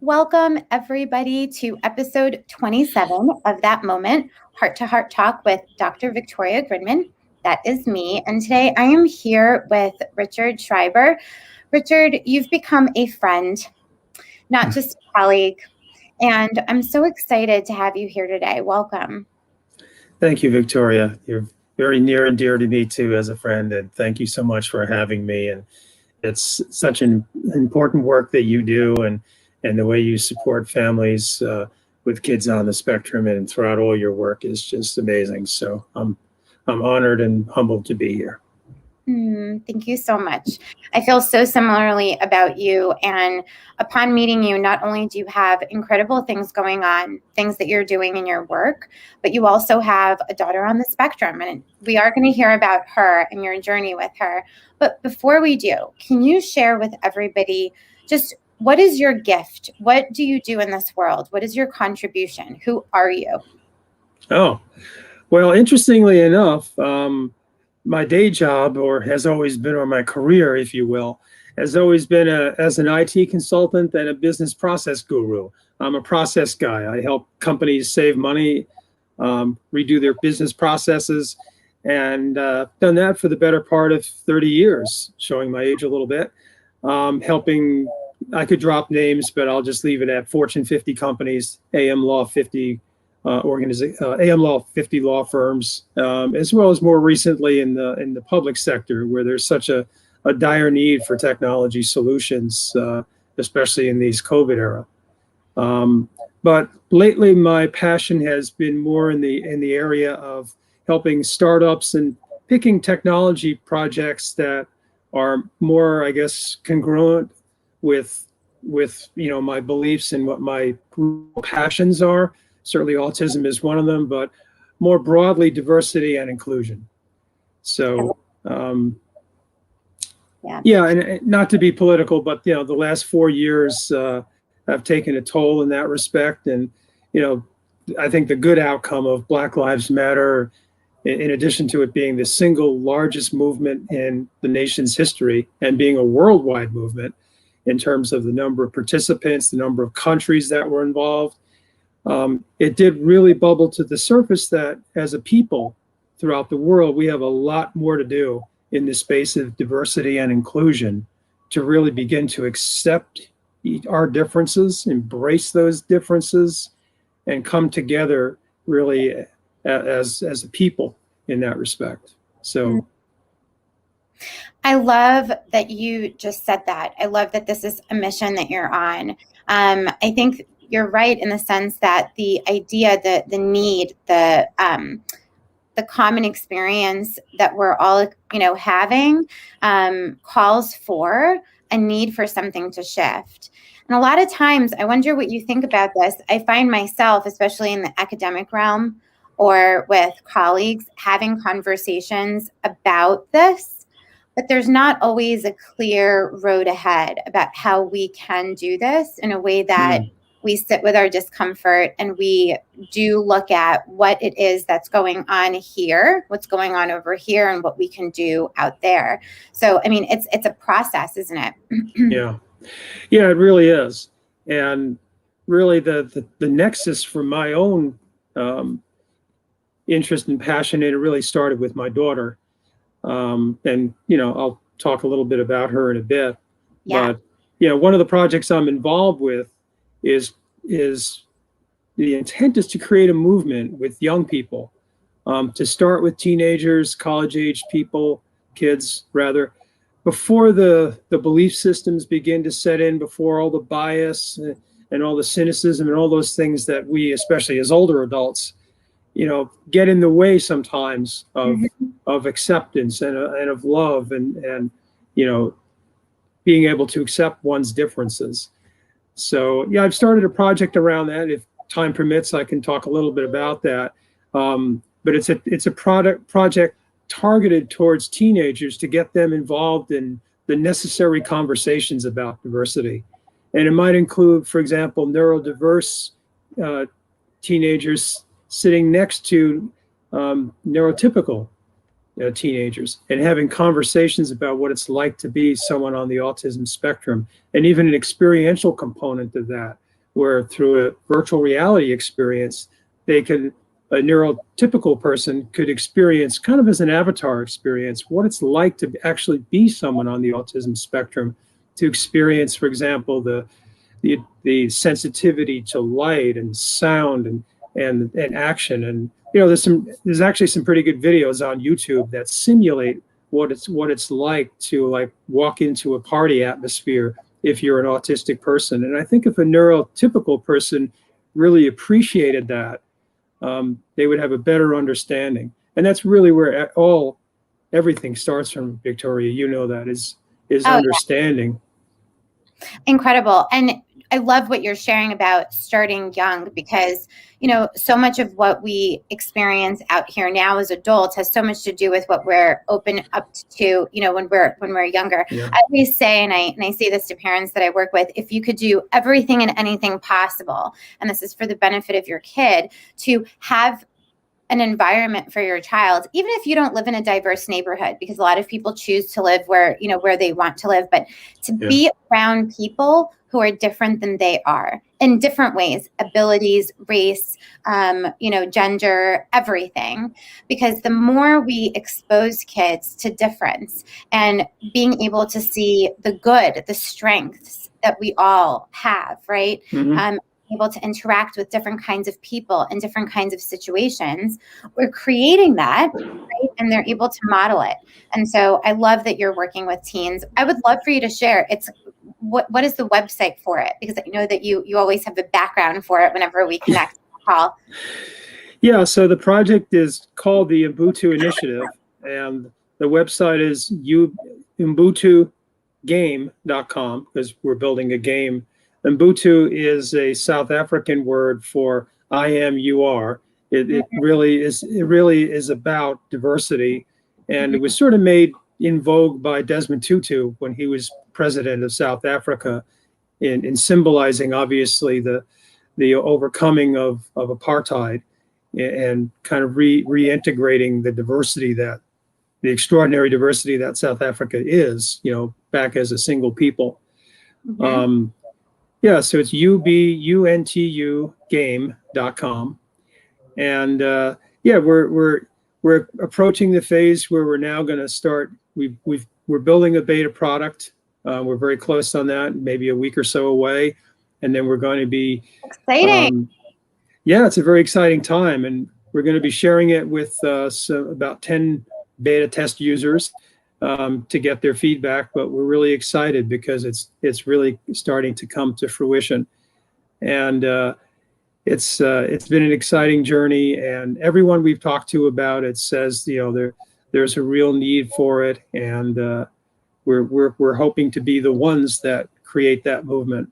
Welcome, everybody, to episode 27 of That Moment, Heart to Heart Talk with Dr. Victoria Gridman. That is me. And today I am here with Richard Schreiber. Richard, you've become a friend, not just a colleague. And I'm so excited to have you here today. Welcome. Thank you, Victoria. You're very near and dear to me, too, as a friend. And thank you so much for having me. And it's such an important work that you do, and the way you support families with kids on the spectrum and throughout all your work is just amazing. So I'm honored and humbled to be here. Thank you so much. I feel so similarly about you. And upon meeting you, not only do you have incredible things going on, things that you're doing in your work, but you also have a daughter on the spectrum. And we are going to hear about her and your journey with her. But before we do, can you share with everybody just what is your gift? What do you do in this world? What is your contribution? Who are you? Oh, well, interestingly enough, my day job, or has always been, or my career, if you will, has always been as an IT consultant and a business process guru. I'm a process guy. I help companies save money, redo their business processes, and done that for the better part of 30 years, showing my age a little bit, helping. I could drop names, but I'll just leave it at Fortune 50 companies, AM Law 50 AM Law 50 law firms, as well as more recently in the public sector, where there's such a dire need for technology solutions, especially in these COVID era. But lately, my passion has been more in the area of helping startups and picking technology projects that are more, I guess, congruent with my beliefs and what my passions are. Certainly autism is one of them, but more broadly, diversity and inclusion. So, yeah, and not to be political, but, the last 4 years have taken a toll in that respect. And, I think the good outcome of Black Lives Matter, in addition to it being the single largest movement in the nation's history and being a worldwide movement in terms of the number of participants, the number of countries that were involved, it did really bubble to the surface that as a people throughout the world, we have a lot more to do in the space of diversity and inclusion to really begin to accept our differences, embrace those differences, and come together really as a people in that respect. So I love that you just said that. I love that this is a mission that you're on. I think you're right in the sense that the idea, the need, the common experience that we're all, having calls for a need for something to shift. And a lot of times, I wonder what you think about this. I find myself, especially in the academic realm or with colleagues, having conversations about this, but there's not always a clear road ahead about how we can do this in a way that we sit with our discomfort and we do look at what it is that's going on here, what's going on over here, and what we can do out there. So, I mean, it's a process, isn't it? Yeah, it really is. And really the nexus for my own interest and passion, it really started with my daughter. And, I'll talk a little bit about her in a bit. Yeah. But, one of the projects I'm involved with is the intent is to create a movement with young people, to start with teenagers, college-age people, kids rather, before the belief systems begin to set in, before all the bias and all the cynicism and all those things that we, especially as older adults, get in the way sometimes of acceptance and of love and being able to accept one's differences. So yeah, I've started a project around that. If time permits, I can talk a little bit about that. But it's a project targeted towards teenagers to get them involved in the necessary conversations about diversity. And it might include, for example, neurodiverse teenagers sitting next to neurotypical teenagers and having conversations about what it's like to be someone on the autism spectrum, and even an experiential component of that, where through a virtual reality experience, a neurotypical person could experience kind of as an avatar experience what it's like to actually be someone on the autism spectrum, to experience, for example, the sensitivity to light and sound and action. And there's actually some pretty good videos on YouTube that simulate what it's like to like walk into a party atmosphere if you're an autistic person. And I think if a neurotypical person really appreciated that, they would have a better understanding. And that's really where everything starts from, Victoria. You know that is understanding. Yeah. Incredible. And I love what you're sharing about starting young, because, so much of what we experience out here now as adults has so much to do with what we're open up to, when we're younger. Yeah. I always say, and I say this to parents that I work with, if you could do everything and anything possible, and this is for the benefit of your kid, to have an environment for your child, even if you don't live in a diverse neighborhood, because a lot of people choose to live where they want to live, but to be around people who are different than they are in different ways, abilities, race, gender, everything. Because the more we expose kids to difference and being able to see the good, the strengths that we all have, right? Mm-hmm. Able to interact with different kinds of people in different kinds of situations, we're creating that, right? And they're able to model it. And so I love that you're working with teens. I would love for you to share. It's what is the website for it? Because I know that you always have the background for it whenever we connect on the call. Yeah, so the project is called the Ubuntu Initiative, and the website is umbutugame.com, because we're building a game. Ubuntu is a South African word for I am, you are. It really is about diversity, and it was sort of made in vogue by Desmond Tutu when he was president of South Africa, in symbolizing obviously the overcoming of apartheid and kind of reintegrating the extraordinary diversity that South Africa is, back as a single people. Mm-hmm. So it's ubuntu game.com. And we're approaching the phase where we're now going to start. We're building a beta product. We're very close on that, maybe a week or so away, and then we're going to be exciting. It's a very exciting time, and we're going to be sharing it with about 10 beta test users to get their feedback. But we're really excited because it's really starting to come to fruition, and it's been an exciting journey. And everyone we've talked to about it says there's a real need for it, and we're hoping to be the ones that create that movement.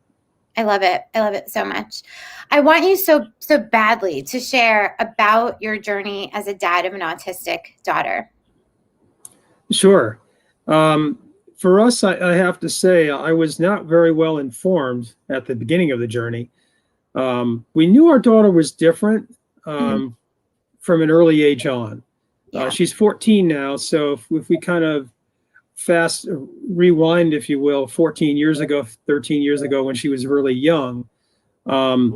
I love it. I love it so much. I want you so badly to share about your journey as a dad of an autistic daughter. Sure. For us, I have to say, I was not very well informed at the beginning of the journey. We knew our daughter was different from an early age on. Yeah. She's 14 now, so if we kind of fast rewind, if you will, 14 years ago, 13 years ago, when she was really young, I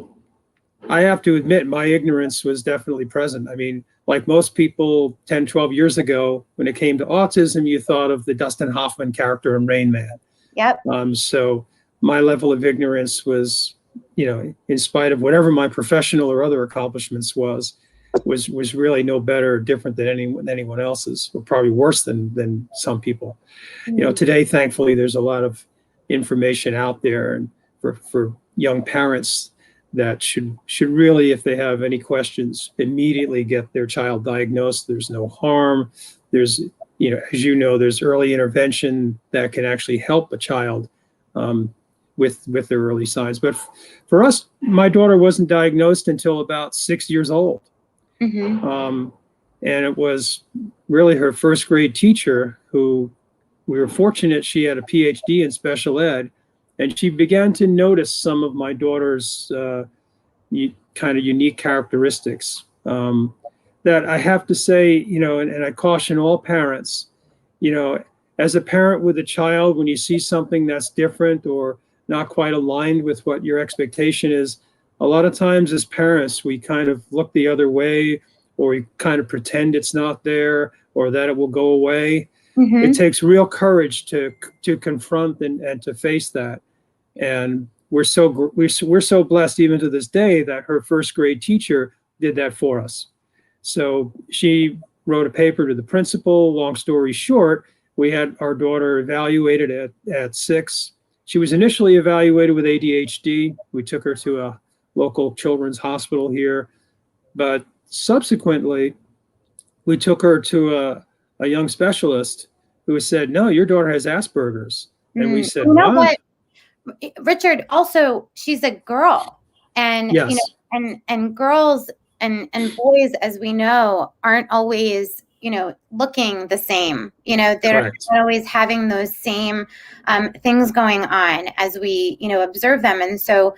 have to admit my ignorance was definitely present. I mean, like most people 10, 12 years ago, when it came to autism, you thought of the Dustin Hoffman character in Rain Man. Yep. So my level of ignorance was, in spite of whatever my professional or other accomplishments was really no better or different than anyone else's, or probably worse than some people. Today, thankfully, there's a lot of information out there, and for young parents that should really, if they have any questions, immediately get their child diagnosed. There's no harm. There's, as there's early intervention that can actually help a child with their early signs. But for us, my daughter wasn't diagnosed until about 6 years old. Mm-hmm. And it was really her first grade teacher who, we were fortunate, she had a PhD in special ed, and she began to notice some of my daughter's kind of unique characteristics that I have to say, and I caution all parents, as a parent with a child, when you see something that's different or not quite aligned with what your expectation is, a lot of times as parents, we kind of look the other way, or we kind of pretend it's not there, or that it will go away. It takes real courage to confront and to face that. And we're so blessed even to this day that her first grade teacher did that for us. So she wrote a paper to the principal. Long story short, we had our daughter evaluated at 6. She was initially evaluated with ADHD. We took her to a local children's hospital here, but subsequently we took her to a young specialist who said, "No, your daughter has Asperger's." And we said, You know "What?" Richard, also, she's a girl, and Yes. you know, and girls and boys, as we know, aren't always, you know, looking the same. You know, they're Correct. not always having those same things going on as we, you know, observe them. And so,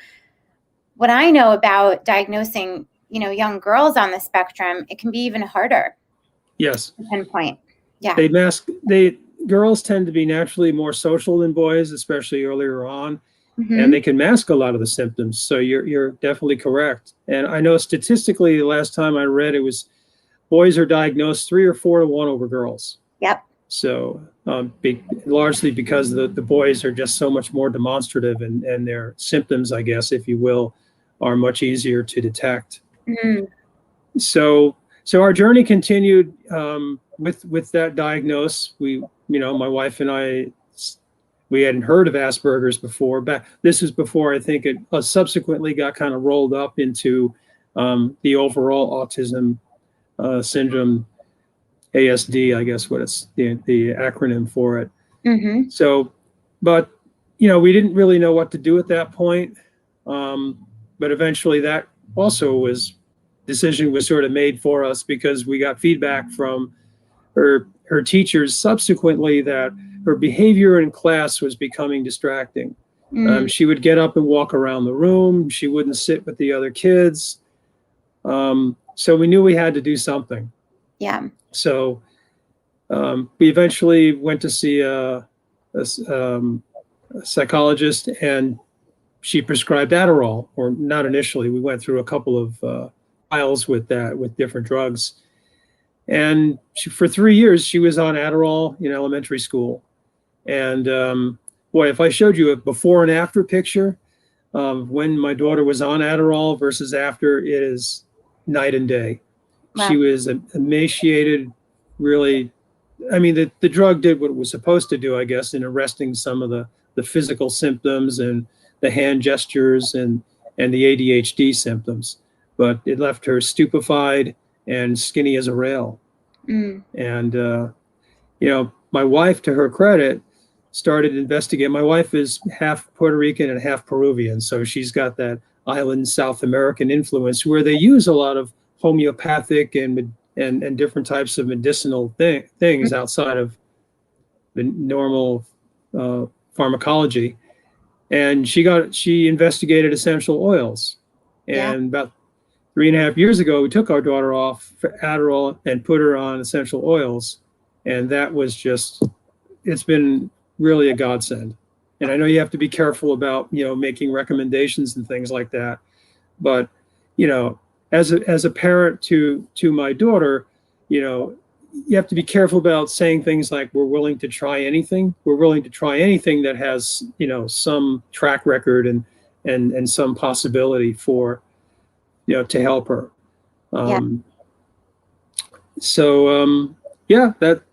what I know about diagnosing, you know, young girls on the spectrum, it can be even harder. Yes. To pinpoint. Yeah. Girls tend to be naturally more social than boys, especially earlier on, Mm-hmm. and they can mask a lot of the symptoms. So you're definitely correct. And I know statistically, the last time I read, it was boys are diagnosed 3 or 4 to 1 over girls. Yep. So largely because the boys are just so much more demonstrative, and their symptoms, I guess, if you will, are much easier to detect. Mm-hmm. So our journey continued with that diagnosis. My wife and I, we hadn't heard of Asperger's before, but this was before I think it subsequently got kind of rolled up into the overall autism syndrome, ASD, I guess what it's the acronym for it. Mm-hmm. So, but we didn't really know what to do at that point. But eventually that also decision was sort of made for us, because we got feedback from her teachers subsequently that her behavior in class was becoming distracting. She would get up and walk around the room. She wouldn't sit with the other kids. So we knew we had to do something. Yeah. So we eventually went to see a psychologist, and she prescribed Adderall, or not initially. We went through a couple of files with different drugs. And for 3 years, she was on Adderall in elementary school. And boy, if I showed you a before and after picture of when my daughter was on Adderall versus after, it is night and day. Wow. She was emaciated, really. I mean, the drug did what it was supposed to do, I guess, in arresting some of the physical symptoms and the hand gestures and the ADHD symptoms. But it left her stupefied and skinny as a rail. And, my wife, to her credit, started investigating. My wife is half Puerto Rican and half Peruvian, so she's got that island South American influence where they use a lot of homeopathic and different types of medicinal things outside of the normal pharmacology. And she investigated essential oils. And about 3.5 years ago, we took our daughter off for Adderall and put her on essential oils. And that was it's been really a godsend. And I know you have to be careful about, making recommendations and things like that. But, as a parent to my daughter, you have to be careful about saying things like, we're willing to try anything. We're willing to try anything that has, some track record and some possibility for, to help her.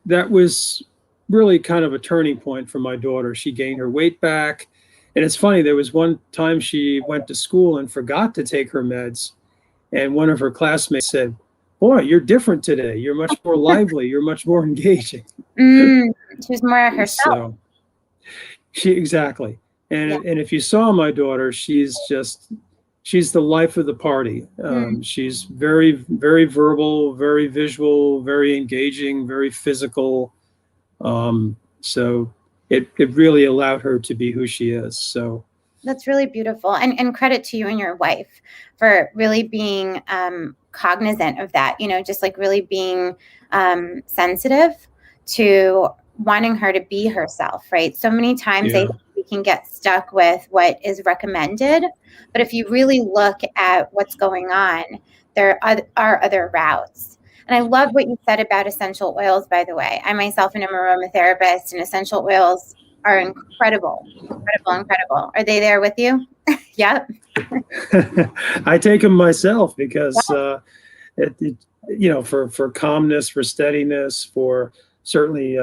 That was really kind of a turning point for my daughter. She gained her weight back. And it's funny, there was one time she went to school and forgot to take her meds. And one of her classmates said, "Boy, you're different today. You're much more lively. You're much more engaging." She's more herself. So, exactly. And if you saw my daughter, she's the life of the party. She's very, very verbal, very visual, very engaging, very physical. So it really allowed her to be who she is. So that's really beautiful. And credit to you and your wife for really being cognizant of that, just like really being sensitive to wanting her to be herself, right? So many times I think we can get stuck with what is recommended. But if you really look at what's going on, there are other routes. And I love what you said about essential oils, by the way. I myself am an aromatherapist, and essential oils are incredible, incredible, incredible. Are they there with you? Yep. I take them myself because, for calmness, for steadiness, for certainly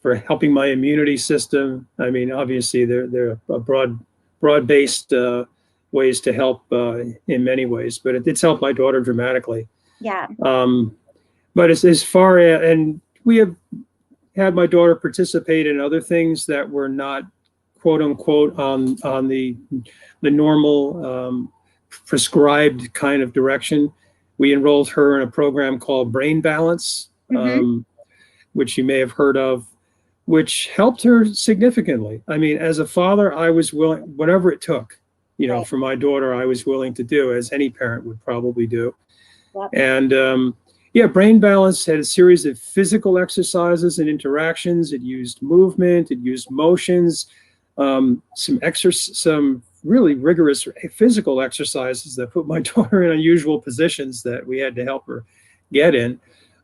for helping my immunity system. I mean, obviously, they're a broad-based ways to help in many ways, but it's helped my daughter dramatically. Yeah. But as far as, and we have had my daughter participate in other things that were not, quote unquote, on the normal prescribed kind of direction. We enrolled her in a program called Brain Balance, which you may have heard of, which helped her significantly. I mean, as a father, I was willing, whatever it took, Right. for my daughter, I was willing to do, as any parent would probably do. Yep. And Brain Balance had a series of physical exercises and interactions. It used movement, it used motions, some really rigorous physical exercises that put my daughter in unusual positions that we had to help her get in.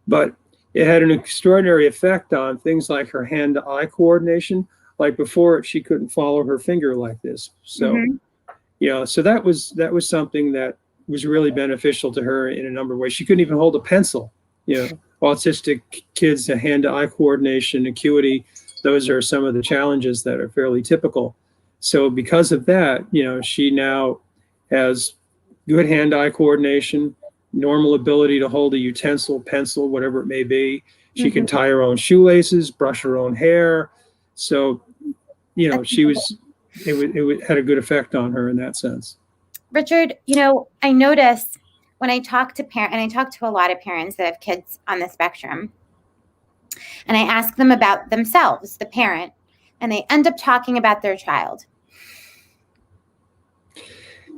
But it had an extraordinary effect on things like her hand-to-eye coordination. Like before, she couldn't follow her finger like this. So, so that was something that was really beneficial to her in a number of ways. She couldn't even hold a pencil. Autistic kids, hand-to-eye coordination, acuity, those are some of the challenges that are fairly typical. So because of that, she now has good hand-eye coordination, normal ability to hold a utensil, pencil, whatever it may be. She can tie her own shoelaces, brush her own hair. So, it had a good effect on her in that sense. Richard, I notice when I talk to parents, and I talk to a lot of parents that have kids on the spectrum, and I ask them about themselves, the parent, and they end up talking about their child.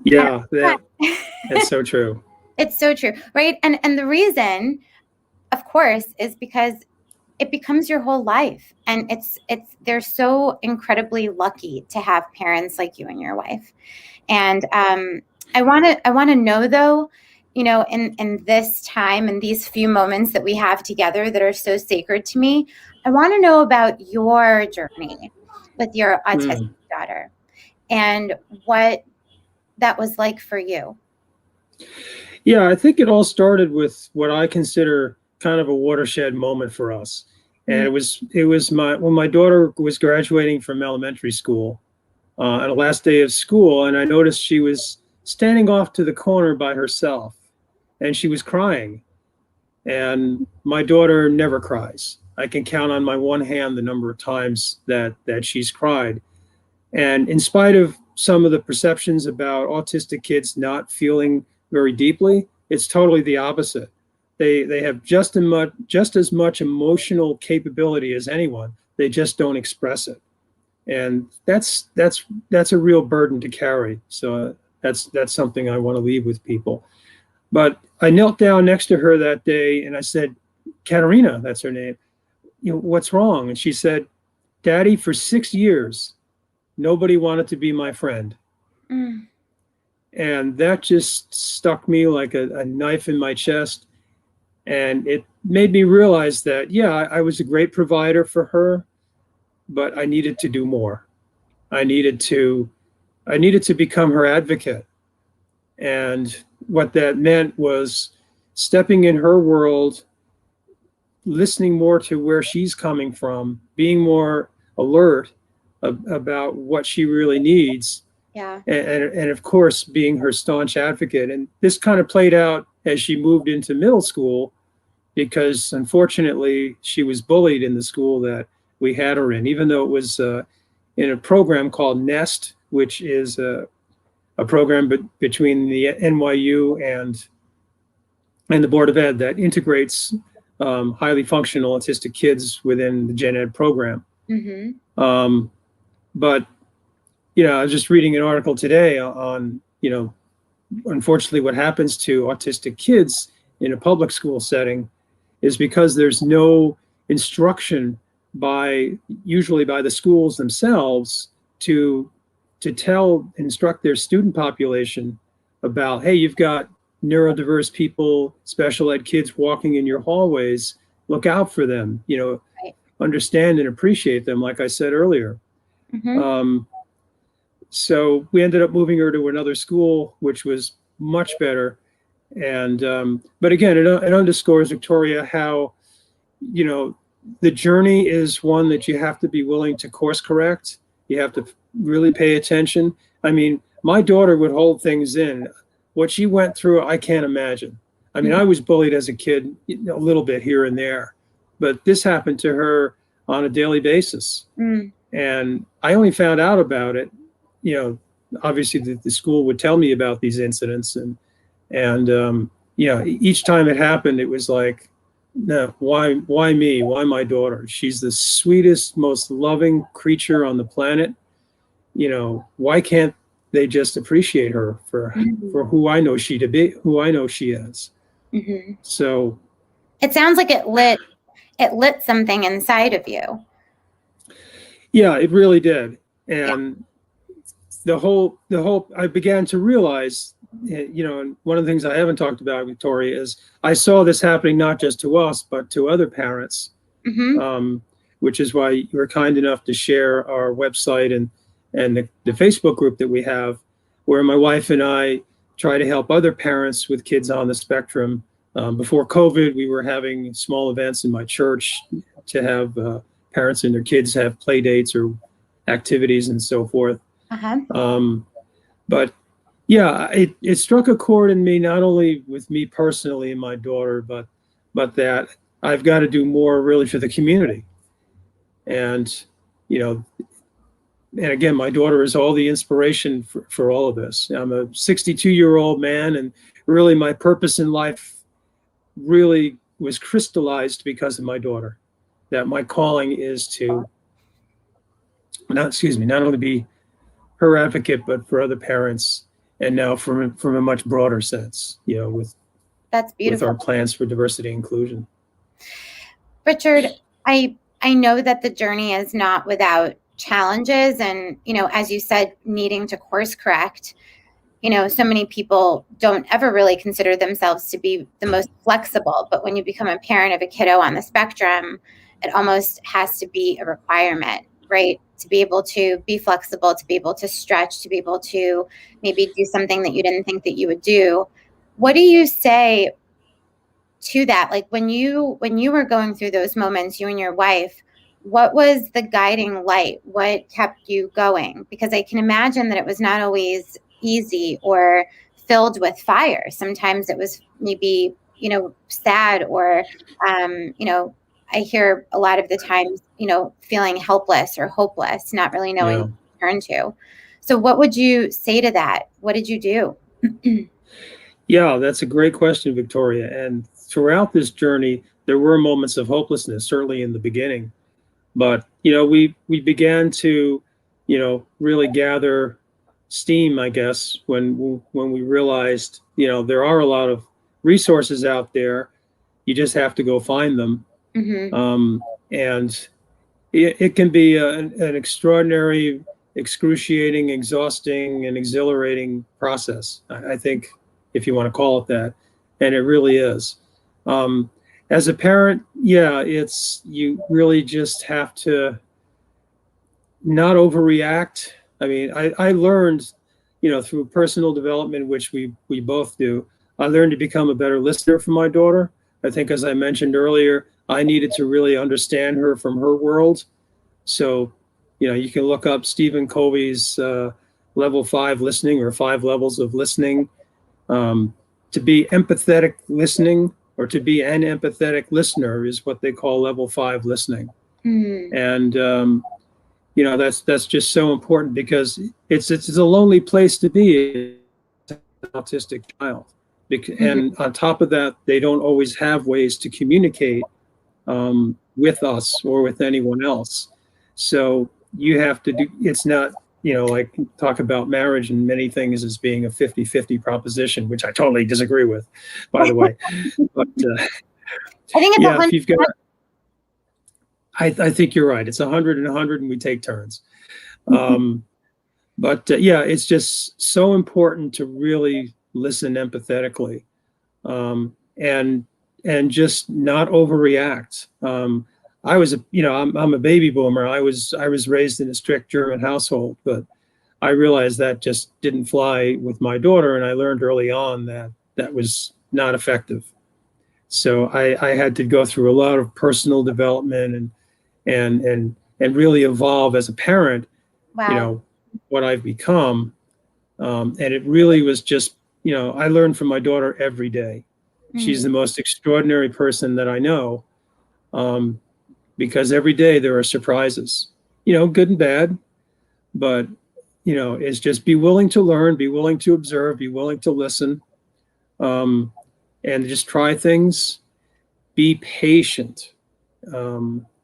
Yeah, that's so true. It's so true, right? And the reason, of course, is because it becomes your whole life. And they're so incredibly lucky to have parents like you and your wife. And I want to know, though, in this time and these few moments that we have together that are so sacred to me, I want to know about your journey with your autistic daughter and what that was like for you. Yeah, I think it all started with what I consider kind of a watershed moment for us. And it was when my daughter was graduating from elementary school on the last day of school, and I noticed she was standing off to the corner by herself, and she was crying. And my daughter never cries. I can count on my one hand the number of times that she's cried. And in spite of some of the perceptions about autistic kids not feeling very deeply, it's totally the opposite. They have just as much emotional capability as anyone. They just don't express it, and that's a real burden to carry. So that's something I want to leave with people. But I knelt down next to her that day and I said, "Katerina," that's her name, "what's wrong?" And she said, "Daddy, for 6 years, nobody wanted to be my friend." And that just stuck me like a knife in my chest. And it made me realize that, I was a great provider for her, but I needed to do more. I needed to become her advocate. And what that meant was stepping in her world, listening more to where she's coming from, being more alert about what she really needs. Yeah. And of course, being her staunch advocate. And this kind of played out as she moved into middle school, because unfortunately she was bullied in the school that we had her in, even though it was in a program called NEST, which is a program between the NYU and the Board of Ed that integrates highly functional autistic kids within the gen ed program. But I was just reading an article today on unfortunately what happens to autistic kids in a public school setting is because there's no instruction usually by the schools themselves to instruct their student population about, hey, you've got neurodiverse people, special ed kids walking in your hallways. Look out for them. Right. Understand and appreciate them, like I said earlier. Mm-hmm. So we ended up moving her to another school, which was much better. And but again, it underscores, Victoria, how the journey is one that you have to be willing to course correct. You have to really pay attention. I mean, my daughter would hold things in. What she went through, I can't imagine. I mean, I was bullied as a kid, a little bit here and there, but this happened to her on a daily basis. And I only found out about it, obviously the school would tell me about these incidents, and each time it happened, it was like, no, why me? Why my daughter? She's the sweetest, most loving creature on the planet. Why can't they just appreciate her for who I know she is? Mm-hmm. So it sounds like it lit something inside of you. Yeah, it really did. And the whole I began to realize, and one of the things I haven't talked about, Victoria, is I saw this happening not just to us, but to other parents, which is why you were kind enough to share our website and the Facebook group that we have, where my wife and I try to help other parents with kids on the spectrum. Before COVID, we were having small events in my church to have parents and their kids have play dates or activities and so forth. But yeah, it struck a chord in me, not only with me personally and my daughter, but that I've got to do more really for the community. And, and again, my daughter is all the inspiration for all of this. I'm a 62-year-old man, and really my purpose in life really was crystallized because of my daughter. That my calling is to not only be her advocate, but for other parents, and now from a much broader sense, That's beautiful. With our plans for diversity and inclusion. Richard, I know that the journey is not without challenges, and as you said, needing to course correct. So many people don't ever really consider themselves to be the most flexible, but when you become a parent of a kiddo on the spectrum, it almost has to be a requirement, right? To be able to be flexible, to be able to stretch, to be able to maybe do something that you didn't think that you would do. What do you say to that? Like when you were going through those moments, you and your wife, what was the guiding light? What kept you going? Because I can imagine that it was not always easy or filled with fire. Sometimes it was maybe, sad, or, I hear a lot of the times, feeling helpless or hopeless, not really knowing what to turn to. So what would you say to that? What did you do? Yeah, that's a great question, Victoria. And throughout this journey, there were moments of hopelessness, certainly in the beginning. But, we began to, really gather steam, I guess, when we realized, there are a lot of resources out there. You just have to go find them. And it can be an extraordinary, excruciating, exhausting, and exhilarating process, I think, if you want to call it that. And it really is. As a parent, you really just have to not overreact. I mean, I learned, through personal development, which we both do, I learned to become a better listener for my daughter. I think, as I mentioned earlier, I needed to really understand her from her world. So, you can look up Stephen Covey's level 5 listening, or 5 levels of listening. To be empathetic listening, or to be an empathetic listener, is what they call level 5 listening. And that's just so important, because it's a lonely place to be as an autistic child. And on top of that, they don't always have ways to communicate with us or with anyone else. So you have to do, it's not, like talk about marriage and many things as being a 50-50 proposition, which I totally disagree with, by the way. But I think it's if you've got, I think you're right. It's 100 and 100, and we take turns. But yeah, it's just so important to really listen empathetically, and just not overreact. I was I'm a baby boomer. I was raised in a strict German household, but I realized that just didn't fly with my daughter, and I learned early on that that was not effective. So I had to go through a lot of personal development and really evolve as a parent, you Wow. know, what I've become. And it really was just, I learn from my daughter every day. She's Mm. the most extraordinary person that I know, um, because every day there are surprises, good and bad. But, it's just be willing to learn, be willing to observe, be willing to listen, um, and just try things. Be patient.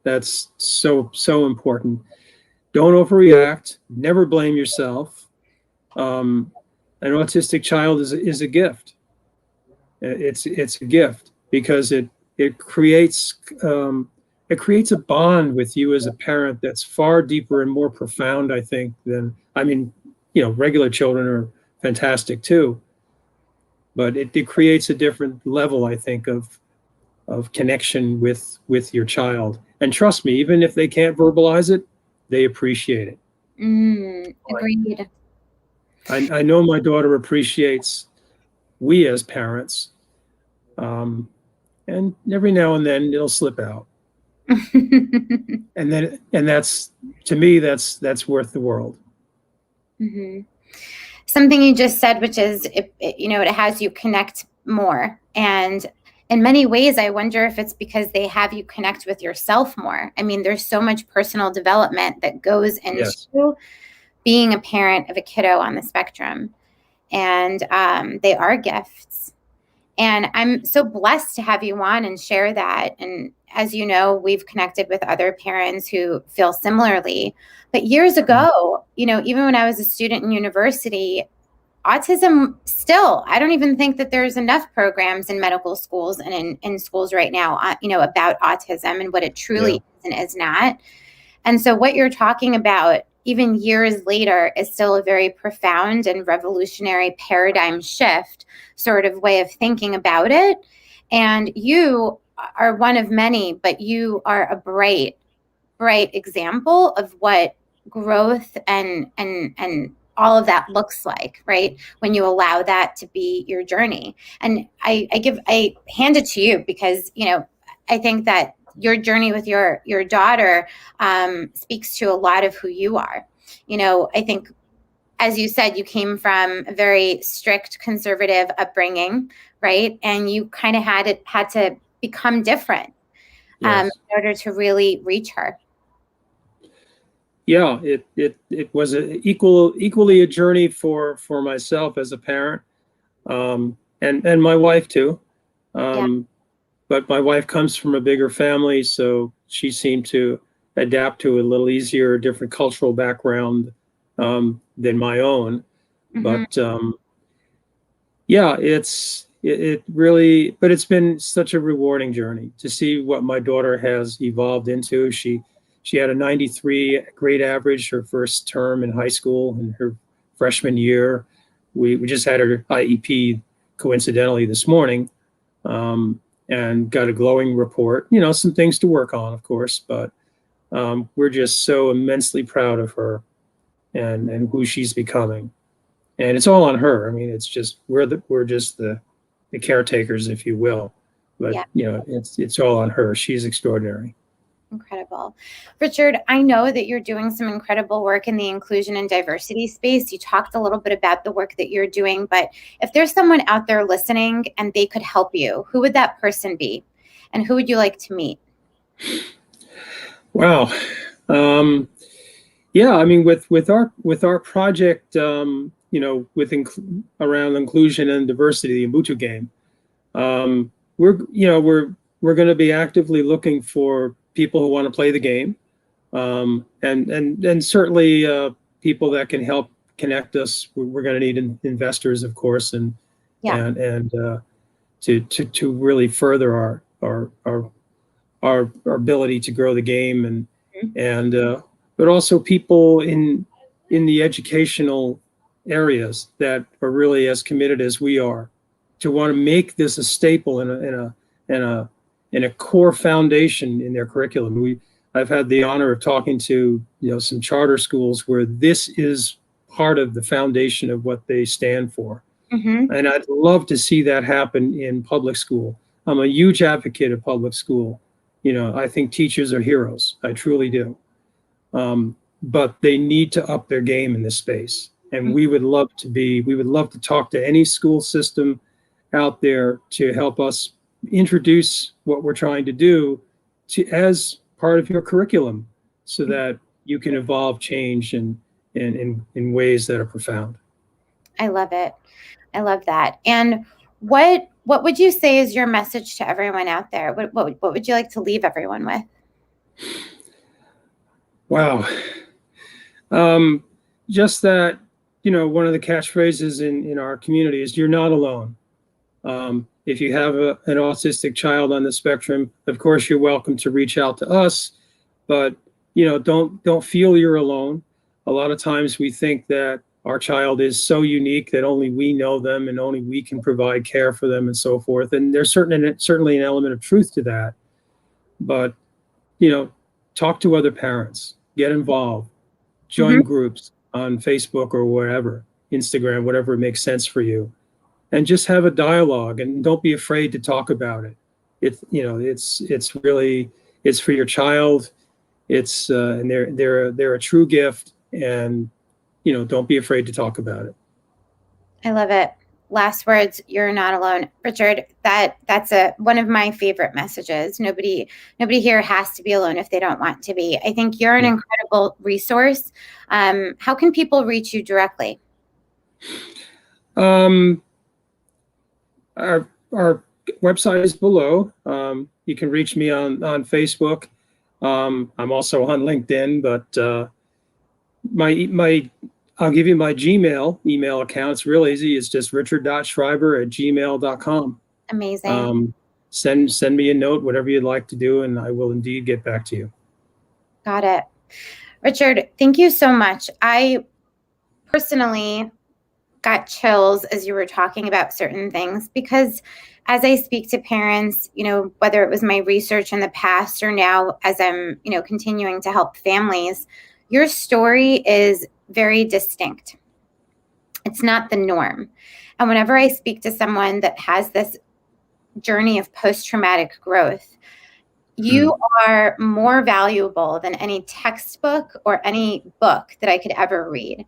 That's so, so important. Don't overreact. Never blame yourself. Um, an autistic child is a gift. It's a gift because it creates it creates a bond with you as a parent that's far deeper and more profound, I think, than I mean, regular children are fantastic too, but it creates a different level, I think, of connection with your child. And trust me, even if they can't verbalize it, they appreciate it. Agreed. I know my daughter appreciates we as parents, um, and every now and then it'll slip out, and that's to me that's worth the world. Hmm. Something you just said, which is, it has you connect more. And in many ways, I wonder if it's because they have you connect with yourself more. I mean, there's so much personal development that goes Yes, into being a parent of a kiddo on the spectrum. And they are gifts. And I'm so blessed to have you on and share that. And as you know, we've connected with other parents who feel similarly. But years ago, even when I was a student in university, autism still, I don't even think that there's enough programs in medical schools and in schools right now, about autism and what it truly yeah, is and is not. And so what you're talking about, even years later, is still a very profound and revolutionary paradigm shift sort of way of thinking about it. And you are one of many, but you are a bright, bright example of what growth and all of that looks like, right? When you allow that to be your journey. And I hand it to you because, I think that your journey with your daughter speaks to a lot of who you are. I think, as you said, you came from a very strict conservative upbringing, right? And you kind of had to become different in yes, order to really reach her. yeah. It was equally a journey for myself as a parent, and my wife too. Yeah. Um, but my wife comes from a bigger family, so she seemed to adapt to a little easier, different cultural background, than my own. Hmm. But yeah, it really, but it's been such a rewarding journey to see what my daughter has evolved into. She had a 93 grade average her first term in high school in her freshman year. We just had her IEP coincidentally this morning, and got a glowing report. Some things to work on, of course, but we're just so immensely proud of her and who she's becoming. And it's all on her. I mean, it's just we're just the caretakers, if you will. But Yeah. it's all on her. She's extraordinary. Incredible. Richard, I know that you're doing some incredible work in the inclusion and diversity space. You talked a little bit about the work that you're doing, but if there's someone out there listening and they could help you, who would that person be? And who would you like to meet? Wow. Um, yeah, I mean, with our project, around inclusion and diversity, the Ubuntu game, we're going to be actively looking for people who want to play the game, and certainly people that can help connect us. We're going to need investors, of course, Yeah. and to really further our ability to grow the game, and but also people in the educational areas that are really as committed as we are to want to make this a staple in a core foundation in their curriculum. I've had the honor of talking to some charter schools where this is part of the foundation of what they stand for. Mm-hmm. And I'd love to see that happen in public school. I'm a huge advocate of public school. I think teachers are heroes. I truly do. But they need to up their game in this space. And we would love to talk to any school system out there to help us introduce what we're trying to do as part of your curriculum so that you can evolve change in ways that are profound. I love it. I love that. And what would you say is your message to everyone out there? What would you like to leave everyone with? Wow. Just that, one of the catchphrases in our community is you're not alone. If you have an autistic child on the spectrum, of course, you're welcome to reach out to us, but, don't feel you're alone. A lot of times we think that our child is so unique that only we know them and only we can provide care for them and so forth. And there's certainly an element of truth to that. But, talk to other parents, get involved, join groups on Facebook or wherever, Instagram, whatever makes sense for you, and just have a dialogue and don't be afraid to talk about it. It's really for your child. And they're a true gift, and don't be afraid to talk about it. I love it. Last words, you're not alone. Richard, that's one of my favorite messages. Nobody here has to be alone if they don't want to be. I think you're an incredible resource. How can people reach you directly? Our website is below. You can reach me on Facebook. I'm also on LinkedIn, but I'll give you my Gmail email account. It's real easy. It's just richard.schreiber@gmail.com. Amazing. Send me a note, whatever you'd like to do, and I will indeed get back to you. Got it. Richard, thank you so much. I personally got chills as you were talking about certain things because as I speak to parents, whether it was my research in the past or now as I'm, continuing to help families, your story is very distinct. It's not the norm. And whenever I speak to someone that has this journey of post-traumatic growth, you are more valuable than any textbook or any book that I could ever read.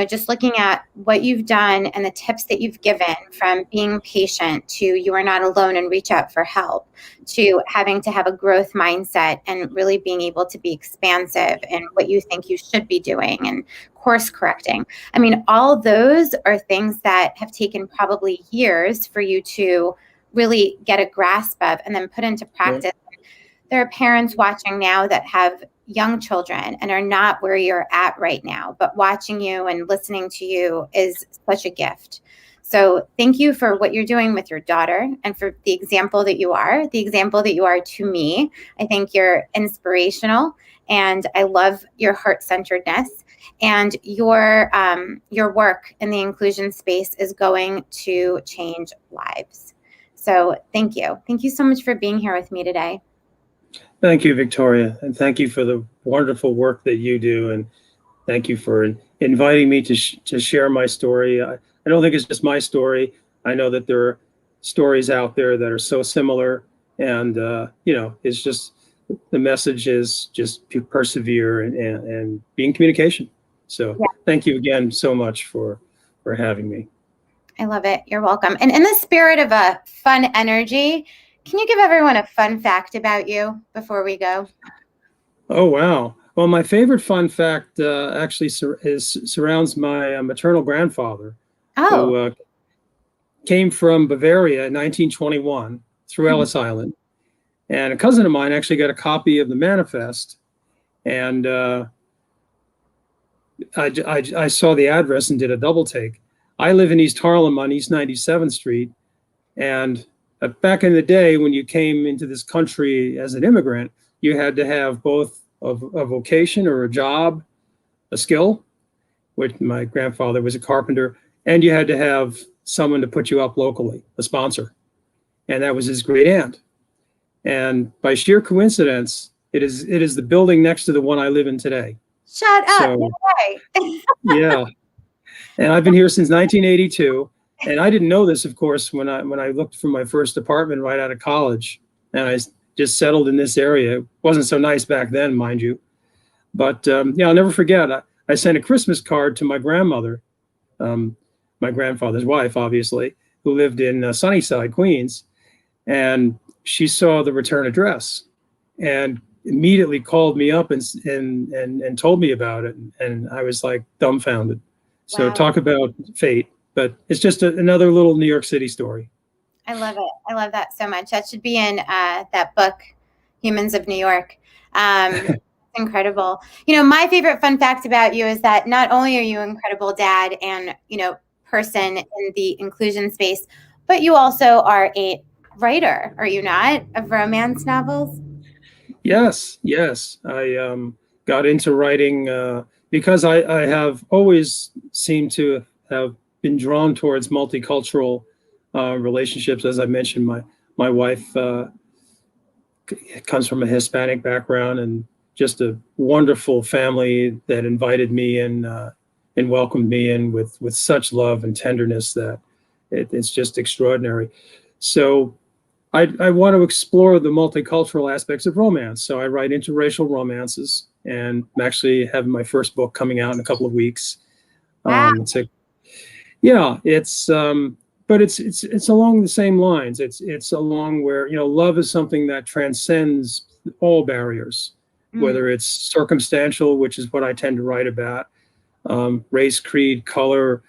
Just looking at what you've done and the tips that you've given, from being patient to you are not alone and reach out for help, to having to have a growth mindset and really being able to be expansive in what you think you should be doing and course correcting. I mean, all those are things that have taken probably years for you to really get a grasp of and then put into practice. There are parents watching now that have young children and are not where you're at right now, but watching you and listening to you is such a gift. So thank you for what you're doing with your daughter and for the example that you are to me. I think you're inspirational and I love your heart-centeredness, and your work in the inclusion space is going to change lives. So thank you. Thank you so much for being here with me today. Thank you, Victoria, and thank you for the wonderful work that you do, and thank you for inviting me to share my story. I don't think it's just my story. I know that there are stories out there that are so similar, and it's just the message is just to persevere and be in communication. So Thank you again so much for having me. I love it. You're welcome. And in the spirit of a fun energy, can you give everyone a fun fact about you before we go? Oh, wow. Well, my favorite fun fact actually surrounds my maternal grandfather, who came from Bavaria in 1921 through Ellis Island. And a cousin of mine actually got a copy of the manifest. And I saw the address and did a double take. I live in East Harlem on East 97th Street. And back in the day, when you came into this country as an immigrant, you had to have both a vocation or a job, a skill. which my grandfather was a carpenter, and you had to have someone to put you up locally, a sponsor. And that was his great aunt. And by sheer coincidence, it is the building next to the one I live in today. Shut up. No So way. yeah, and I've been here since 1982. And I didn't know this, of course, when I looked for my first apartment right out of college, and I just settled in this area. It wasn't so nice back then, mind you. But yeah, I'll never forget. I sent a Christmas card to my grandmother, my grandfather's wife, obviously, who lived in Sunnyside, Queens, and she saw the return address and immediately called me up and told me about it, and I was like dumbfounded. So Wow. talk about fate, but it's just another little New York City story. I love it. I love that so much. That should be in that book, Humans of New York. Incredible. My favorite fun fact about you is that not only are you an incredible dad and, person in the inclusion space, but you also are a writer, are you not, of romance novels? Yes, yes. I got into writing because I have always seemed to have been drawn towards multicultural relationships. As I mentioned, my wife comes from a Hispanic background, and just a wonderful family that invited me in and welcomed me in with such love and tenderness that it's just extraordinary. So I want to explore the multicultural aspects of romance. So I write interracial romances, and I'm actually having my first book coming out in a couple of weeks. Wow. Yeah, but it's along the same lines. It's along where, love is something that transcends all barriers, whether it's circumstantial, which is what I tend to write about, race, creed, color.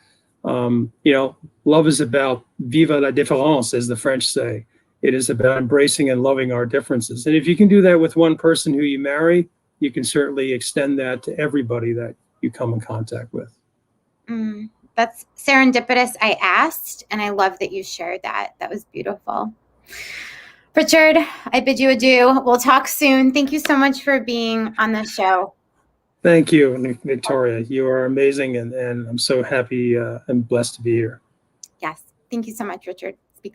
Love is about viva la différence, as the French say. It is about embracing and loving our differences. And if you can do that with one person who you marry, you can certainly extend that to everybody that you come in contact with. That's serendipitous. I asked, and I love that you shared that. That was beautiful. Richard, I bid you adieu. We'll talk soon. Thank you so much for being on the show. Thank you, Victoria. You are amazing, and I'm so happy and blessed to be here. Yes. Thank you so much, Richard.